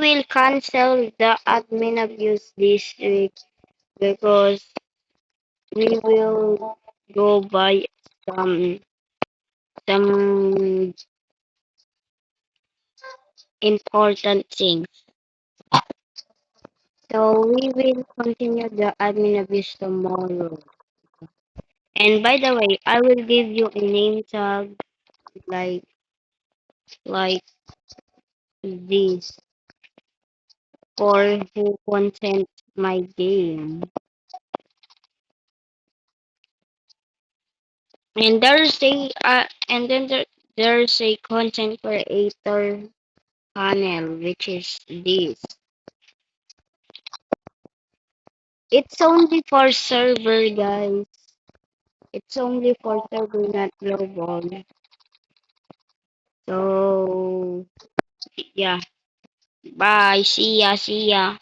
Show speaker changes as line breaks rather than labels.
will cancel the admin abuse this week because we will go buy some important things. So we will continue the admin abuse tomorrow. And by the way, I will give you a name tag like like this for who content my game. And there's a content creator panel which is this. It's only for server, guys. It's only for server, not global. So yeah. Bye. See ya. See ya.